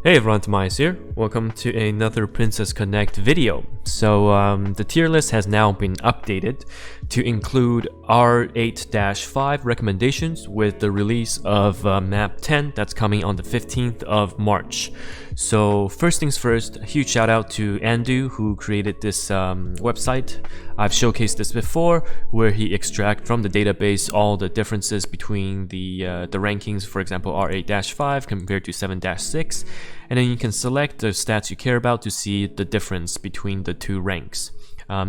Hey everyone, TimaeuSS here. Welcome to another Princess Connect video. So the tier list has now been updated to include R8-5 recommendations with the release of map 10 that's coming on the 15th of March. So first things first, a huge shout out to Andu who created this website. I've showcased this before where he extracts from the database all the differences between the rankings, for example R8-5 compared to 7-6, and then you can select the stats you care about to see the difference between the two ranks.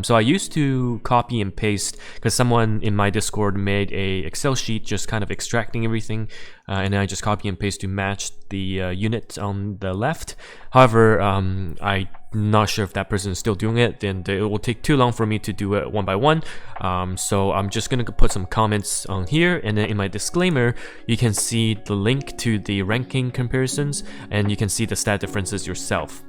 So I used to copy and paste because someone in my Discord made a Excel sheet just kind of extracting everything, and then I just copy and paste to match the unit on the left. However, I'm not sure if that person is still doing it, and it will take too long for me to do it one by one. So I'm just gonna put some comments on here, and then in my disclaimer you can see the link to the ranking comparisons and you can see the stat differences yourself.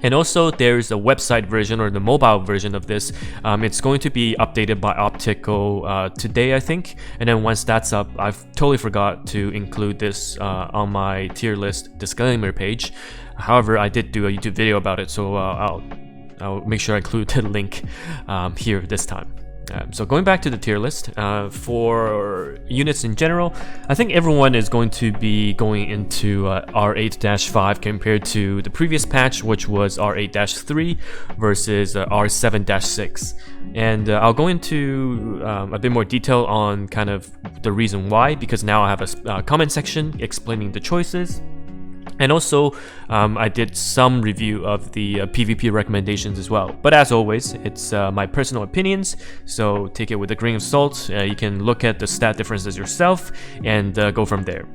And also there's a website version or the mobile version of this. It's going to be updated by Optical today, I think. And then once that's up, I've totally forgot to include this on my tier list disclaimer page. However, I did do a YouTube video about it, so I'll make sure I include the link here this time. So going back to the tier list, for units in general, I think everyone is going to be going into R8-5 compared to the previous patch, which was R8-3 versus R7-6. And I'll go into a bit more detail on kind of the reason why, because now I have a comment section explaining the choices. And also, I did some review of the PvP recommendations as well. But as always, it's my personal opinions, so take it with a grain of salt. You can look at the stat differences yourself and go from there.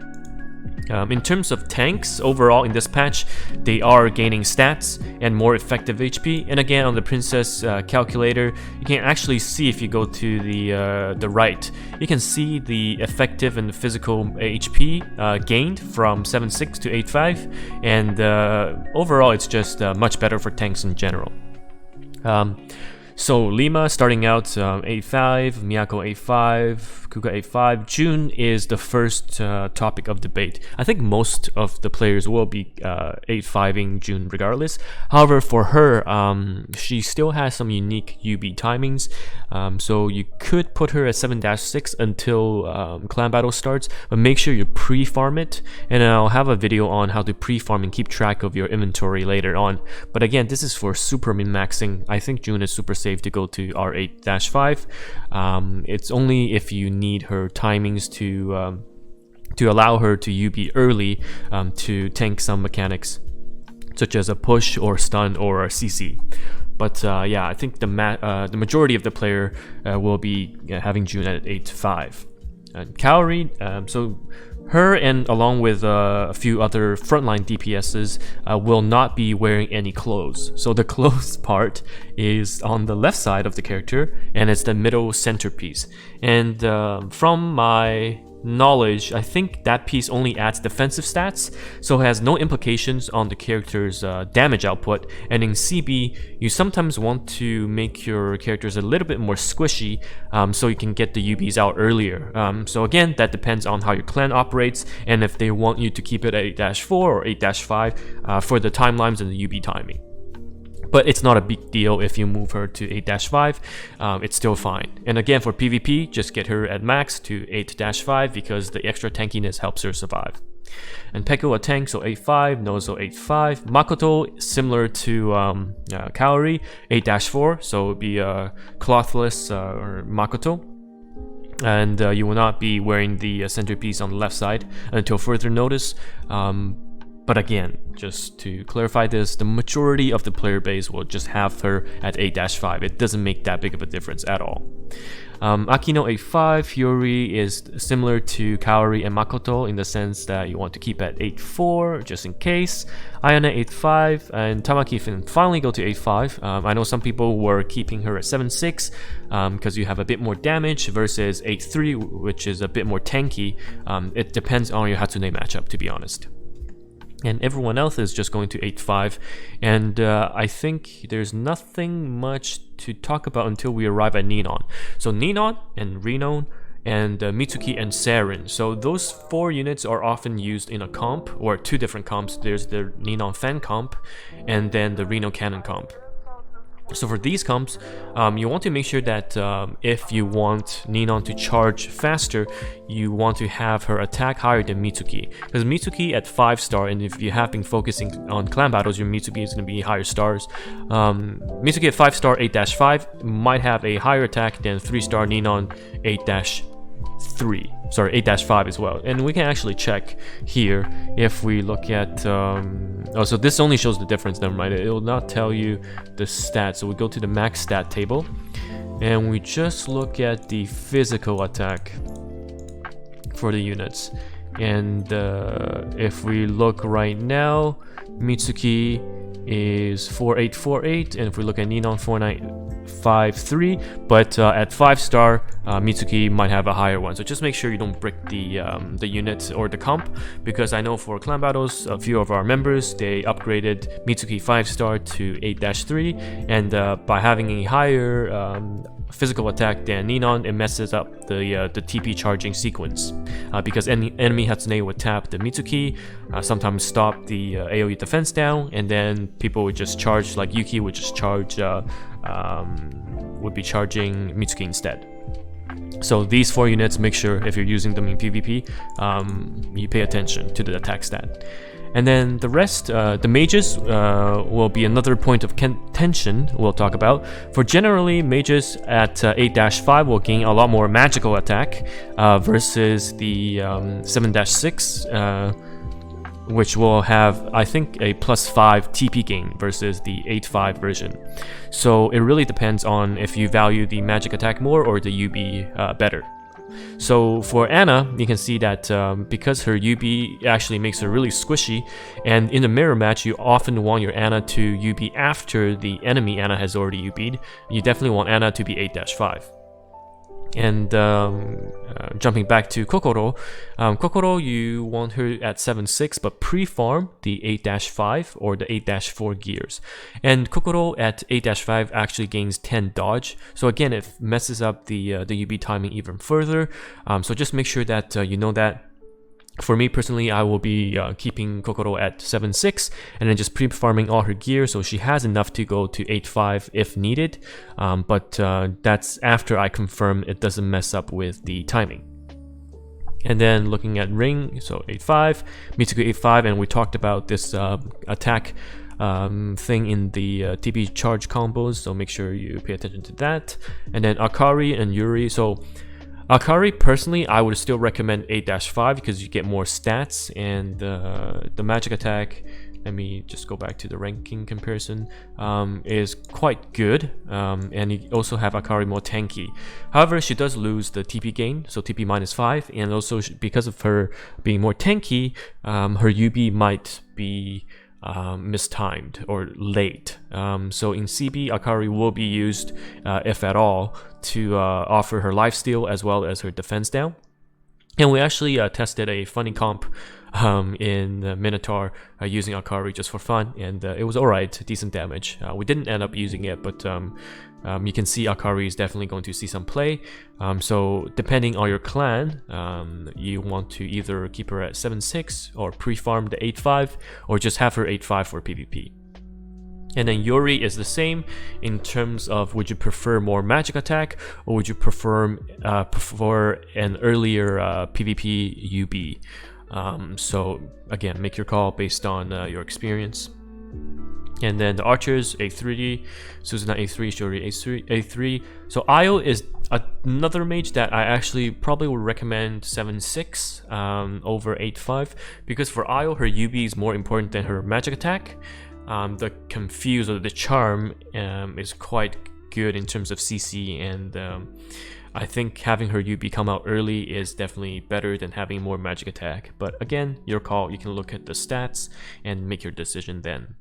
In terms of tanks, overall in this patch, they are gaining stats and more effective HP. And again, on the Princess calculator, you can actually see if you go to the right, you can see the effective and the physical HP gained from 7.6 to 8.5, and overall it's just much better for tanks in general. So Lima starting out 8.5, Miyako 8.5, Kuga 8.5. June is the first topic of debate. I think most of the players will be 8.5ing June regardless. However, for her, she still has some unique UB timings. So you could put her at 7-6 until clan battle starts, but make sure you pre-farm it. And I'll have a video on how to pre-farm and keep track of your inventory later on. But again, this is for super min-maxing. I think June is super safe to go to R8-5. It's only if you need her timings to allow her to UB early to tank some mechanics such as a push or stun or a CC. But yeah, I think the majority of the player will be having June at 8.5. And Kaori, so her and along with a few other frontline DPSs will not be wearing any clothes. So the clothes part is on the left side of the character, and it's the middle centerpiece. And from my knowledge, I think that piece only adds defensive stats, so it has no implications on the character's damage output. And in CB, you sometimes want to make your characters a little bit more squishy, so you can get the UBs out earlier. So again, that depends on how your clan operates and if they want you to keep it at 8-4 or 8-5 for the timelines and the UB timing. But it's not a big deal if you move her to 8-5, it's still fine. And again, for PvP, just get her at max to 8-5 because the extra tankiness helps her survive. And Peko a tank, so 8.5, Nozo 8.5. Makoto, similar to Kaori, 8-4, so it would be Clothesless or Makoto. And you will not be wearing the centerpiece on the left side until further notice. But again, just to clarify this, the majority of the player base will just have her at 8-5. It doesn't make that big of a difference at all. Akino 8.5, Fury is similar to Kaori and Makoto in the sense that you want to keep at 8.4 just in case. Ayane 8.5 and Tamaki can finally go to 8.5. I know some people were keeping her at 7.6 because you have a bit more damage versus 8.3, which is a bit more tanky. It depends on your Hatsune matchup, to be honest. And everyone else is just going to 8.5, and I think there's nothing much to talk about until we arrive at Ninon. So Ninon and Renon and Mitsuki and Saren. So those 4 units are often used in a comp, or 2 different comps. There's the Ninon Fan comp and then the Reno Cannon comp. So for these comps, you want to make sure that if you want Ninon to charge faster, you want to have her attack higher than Mitsuki. Because Mitsuki at 5-star, and if you have been focusing on clan battles, your Mitsuki is going to be higher stars. Mitsuki at 5-star 8-5 might have a higher attack than 3-star Ninon 8-5 as well. And we can actually check here if we look at oh, so this only shows the difference, never mind, it will not tell you the stats. So we go to the max stat table and we just look at the physical attack for the units. And if we look right now, Mitsuki is 4848, and if we look at Ninon 4953, but at 5-star Mitsuki might have a higher one. So just make sure you don't break the unit or the comp, because I know for clan battles a few of our members, they upgraded Mitsuki 5-star to 8-3, and by having a higher physical attack than Ninon, it messes up the TP charging sequence, because any enemy Hatsune would tap the Mitsuki, sometimes stop the AoE defense down, and then people would just charge, like Yuki would just charge, would be charging Mitsuki instead. So these 4 units, make sure if you're using them in PvP, you pay attention to the attack stat. And then the rest, the mages will be another point of contention we'll talk about. For generally, mages at 8-5 will gain a lot more magical attack versus the 7-6, which will have, I think, a +5 TP gain versus the 8-5 version. So it really depends on if you value the magic attack more or the UB better. So for Anna, you can see that because her UB actually makes her really squishy, and in the mirror match, you often want your Anna to UB after the enemy Anna has already UB'd. You definitely want Anna to be 8-5. And jumping back to Kokoro, Kokoro, you want her at 7-6, but pre-farm the 8-5 or the 8-4 gears. And Kokoro at 8-5 actually gains 10 dodge, so again, it messes up the UB timing even further. So just make sure that you know that. For me personally, I will be keeping Kokoro at 7-6 and then just pre-farming all her gear, so she has enough to go to 8-5 if needed, but that's after I confirm it doesn't mess up with the timing. And then looking at Ring, so 8-5, Mitsuki 8-5, and we talked about this attack thing in the TP charge combos, so make sure you pay attention to that. And then Akari and Yuri, so Akari, personally, I would still recommend 8-5 because you get more stats, and the magic attack, let me just go back to the ranking comparison, is quite good, and you also have Akari more tanky. However, she does lose the TP gain, so TP -5, and also because of her being more tanky, her UB might be mistimed or late. So in CB, Akari will be used, if at all, to offer her lifesteal as well as her defense down. And we actually tested a funny comp in Minotaur using Akari just for fun, and it was alright, decent damage. We didn't end up using it, but you can see Akari is definitely going to see some play. So depending on your clan, you want to either keep her at 7-6 or pre-farm the 8-5, or just have her 8-5 for PvP. And then Yuri is the same in terms of, would you prefer more magic attack, or would you prefer an earlier PvP UB? So again, make your call based on your experience. And then the archers, A3, Suzuna A3, Shuri A3. So Io is another mage that I actually probably would recommend 7-6 over 8-5, because for Io, her UB is more important than her magic attack. The Confuse or the Charm is quite good in terms of CC, and I think having her UB come out early is definitely better than having more magic attack. But again, your call, you can look at the stats and make your decision then.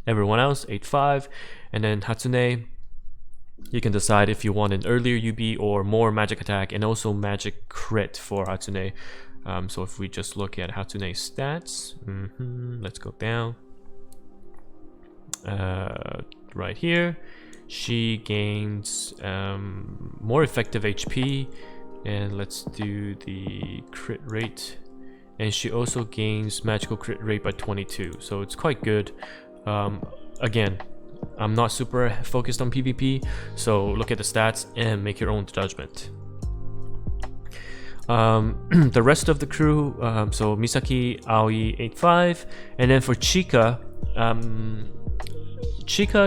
Everyone else, 8-5, and then Hatsune, you can decide if you want an earlier UB or more magic attack, and also magic crit for Hatsune. So if we just look at Hatsune's stats, let's go down. Right here, she gains more effective HP, And let's do the crit rate. And she also gains magical crit rate by 22, so it's quite good. Again, I'm not super focused on PvP, so look at the stats and make your own judgment. The rest of the crew, so Misaki, Aoi, 8-5, and then for Chika,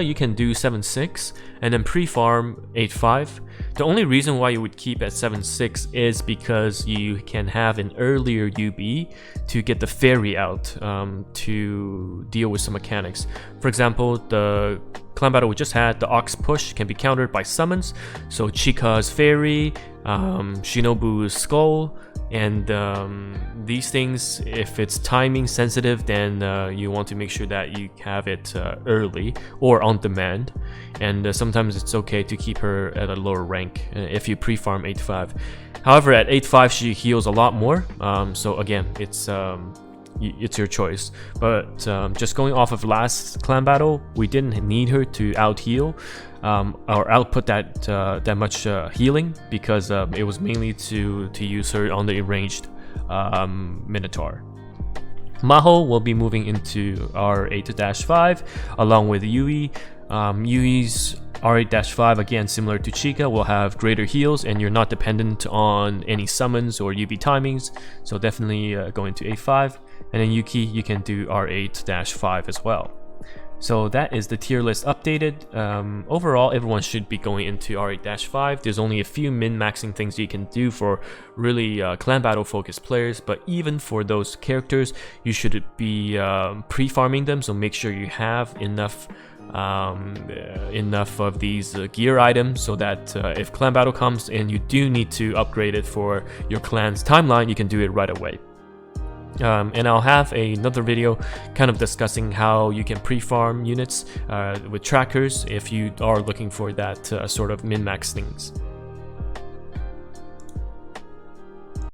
you can do 7-6 and then pre-farm 8-5. The only reason why you would keep at 7-6 is because you can have an earlier UB to get the fairy out to deal with some mechanics. For example, the clan battle we just had, the Ox push can be countered by summons, so Chika's fairy, Shinobu's skull, and these things, if it's timing sensitive, then you want to make sure that you have it early or on demand. And sometimes it's okay to keep her at a lower rank if you pre-farm 8-5. However, at 8-5 she heals a lot more, so again, it's your choice. But just going off of last clan battle, we didn't need her to out heal or output that much healing, because it was mainly to use her on the ranged Minotaur. Maho will be moving into R8-5 along with Yui. Yui's R8-5, again similar to Chika, will have greater heals, and you're not dependent on any summons or UV timings, so definitely go into 8-5. And then Yuki, you can do R8-5 as well. So that is the tier list updated. Overall, everyone should be going into R8-5. There's only a few min-maxing things you can do for really clan battle focused players, but even for those characters, you should be pre-farming them, so make sure you have enough of these gear items, so that if clan battle comes and you do need to upgrade it for your clan's timeline, you can do it right away. And I'll have another video kind of discussing how you can pre-farm units with trackers if you are looking for that sort of min-max things.